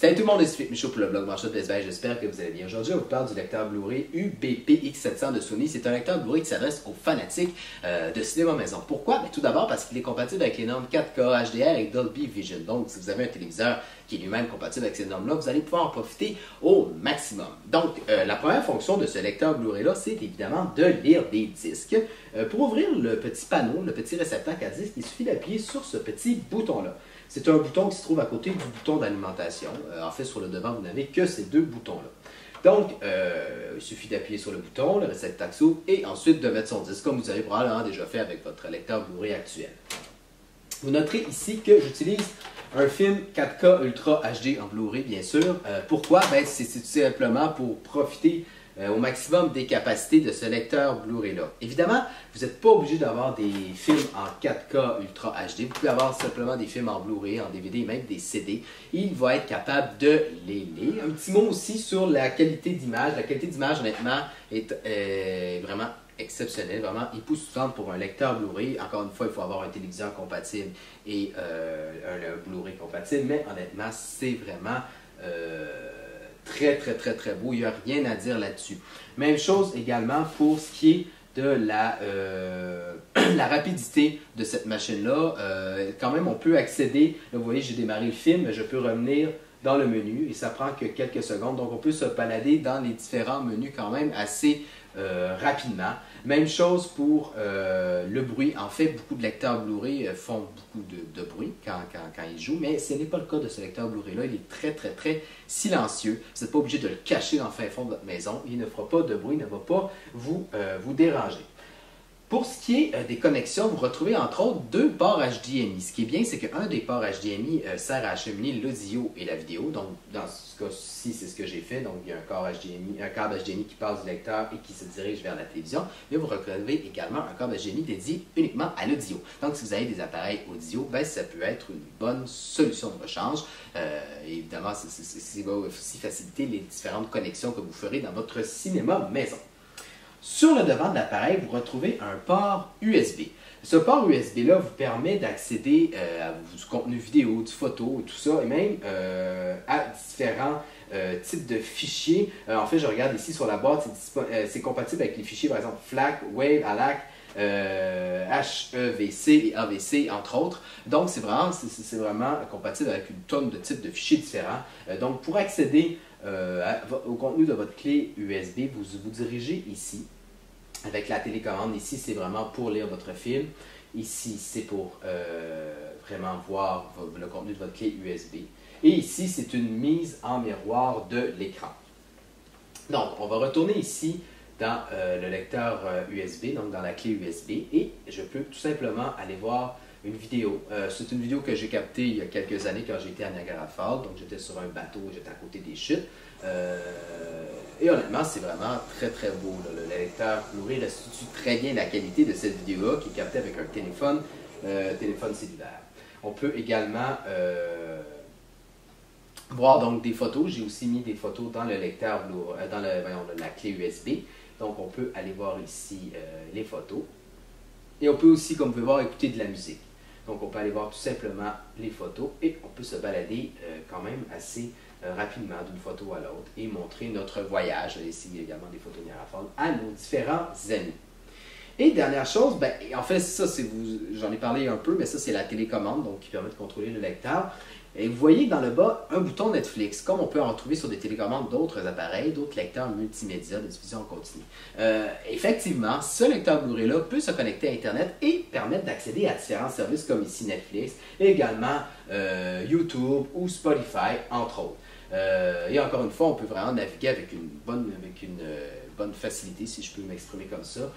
Salut tout le monde, c'est Philippe Michaud pour le blog Manchette Best Buy. J'espère que vous allez bien. Aujourd'hui, on vous parle du lecteur Blu-ray UBP-X700 de Sony. C'est un lecteur Blu-ray qui s'adresse aux fanatiques de cinéma maison. Pourquoi? Tout d'abord parce qu'il est compatible avec les normes 4K HDR et Dolby Vision. Donc, si vous avez un téléviseur qui est lui-même compatible avec ces normes-là, vous allez pouvoir en profiter au maximum. Donc, la première fonction de ce lecteur Blu-ray-là, c'est évidemment de lire des disques. Pour ouvrir le petit panneau, le petit réceptacle à disque, il suffit d'appuyer sur ce petit bouton-là. C'est un bouton qui se trouve à côté du bouton d'alimentation. En fait, sur le devant, vous n'avez que ces deux boutons-là. Donc, il suffit d'appuyer sur le bouton, le réceptacle s'ouvre, et ensuite de mettre son disque, comme vous avez probablement déjà fait avec votre lecteur Blu-ray actuel. Vous noterez ici que j'utilise un film 4K Ultra HD en Blu-ray, bien sûr. Pourquoi? C'est tout simplement pour profiter au maximum des capacités de ce lecteur Blu-ray-là. Évidemment, vous n'êtes pas obligé d'avoir des films en 4K Ultra HD. Vous pouvez avoir simplement des films en Blu-ray, en DVD, même des CD. Il va être capable de les lire. Un petit mot aussi sur la qualité d'image. La qualité d'image, honnêtement, est vraiment exceptionnelle, vraiment époustouflante pour un lecteur Blu-ray. Encore une fois, il faut avoir un téléviseur compatible et un Blu-ray compatible, mais honnêtement, c'est vraiment très beau. Il n'y a rien à dire là-dessus. Même chose également pour ce qui est de la rapidité de cette machine-là. Quand même, on peut accéder. Là, vous voyez, j'ai démarré le film, mais je peux revenir dans le menu et ça prend que quelques secondes. Donc, on peut se balader dans les différents menus quand même assez rapidement. Même chose pour le bruit. En fait, beaucoup de lecteurs Blu-ray font beaucoup de bruit quand ils jouent, mais ce n'est pas le cas de ce lecteur Blu-ray-là. Il est très silencieux. Vous n'êtes pas obligé de le cacher dans le fin fond de votre maison. Il ne fera pas de bruit, il ne va pas vous déranger. Pour ce qui est des connexions, vous retrouvez entre autres deux ports HDMI. Ce qui est bien, c'est qu'un des ports HDMI sert à acheminer l'audio et la vidéo. Donc, dans ce cas-ci, c'est ce que j'ai fait. Donc, il y a un câble HDMI qui passe du lecteur et qui se dirige vers la télévision. Mais vous retrouvez également un câble HDMI dédié uniquement à l'audio. Donc, si vous avez des appareils audio, ça peut être une bonne solution de rechange. Évidemment, ça va aussi faciliter les différentes connexions que vous ferez dans votre cinéma maison. Sur le devant de l'appareil, vous retrouvez un port USB. Ce port USB-là vous permet d'accéder à du contenu vidéo, du photo, tout ça, et même à différents types de fichiers. En fait, je regarde ici sur la boîte, c'est compatible avec les fichiers, par exemple, FLAC, WAV, ALAC, HEVC et AVC, entre autres. Donc, c'est vraiment compatible avec une tonne de types de fichiers différents. Donc, pour accéder au contenu de votre clé USB, vous dirigez ici avec la télécommande. Ici, c'est vraiment pour lire votre film. Ici, c'est pour vraiment voir le contenu de votre clé USB. Et ici, c'est une mise en miroir de l'écran. Donc, on va retourner ici dans le lecteur USB, donc dans la clé USB, et je peux tout simplement aller voir une vidéo. C'est une vidéo que j'ai captée il y a quelques années quand j'étais à Niagara Falls. Donc, j'étais sur un bateau, j'étais à côté des chutes. Et honnêtement, c'est vraiment très beau. Là. Le lecteur Blu-ray restitue très bien la qualité de cette vidéo-là qui est captée avec un téléphone cellulaire. On peut également voir donc des photos. J'ai aussi mis des photos dans le lecteur dans la clé USB. Donc, on peut aller voir ici les photos. Et on peut aussi, comme vous pouvez voir, écouter de la musique. Donc, on peut aller voir tout simplement les photos et on peut se balader quand même assez rapidement d'une photo à l'autre et montrer notre voyage. Ici, il y a également des photos Niagara Falls à nos différents amis. Et dernière chose, en fait, ça, j'en ai parlé un peu, mais ça, c'est la télécommande donc, qui permet de contrôler le lecteur. Et vous voyez dans le bas un bouton Netflix, comme on peut en retrouver sur des télécommandes d'autres appareils, d'autres lecteurs multimédia de diffusion en continu. Effectivement, ce lecteur Blu-ray-là peut se connecter à Internet et permettre d'accéder à différents services comme ici Netflix, et également YouTube ou Spotify, entre autres. Et encore une fois, on peut vraiment naviguer avec une bonne facilité, si je peux m'exprimer comme ça.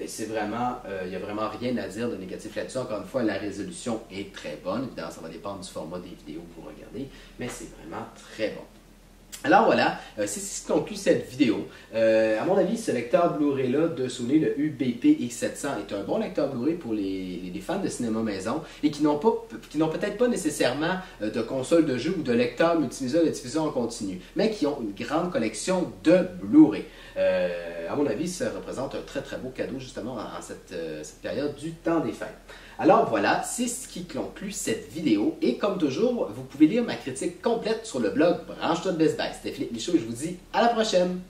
C'est vraiment, il n'y a vraiment rien à dire de négatif là-dessus. Encore une fois, la résolution est très bonne. Évidemment, ça va dépendre du format des vidéos que vous regardez, mais c'est vraiment très bon. Alors voilà, c'est ce qui conclut cette vidéo. À mon avis, ce lecteur Blu-ray-là de Sony, le UBP-X700, est un bon lecteur Blu-ray pour les fans de cinéma maison et qui n'ont peut-être pas nécessairement de console de jeu ou de lecteur multimédia de diffusion en continu, mais qui ont une grande collection de Blu-ray. À mon avis, ça représente un très beau cadeau justement en cette période du temps des fêtes. Alors voilà, c'est ce qui conclut cette vidéo. Et comme toujours, vous pouvez lire ma critique complète sur le blog Branche-toi de Best Buy. C'était Philippe Michaud et je vous dis à la prochaine!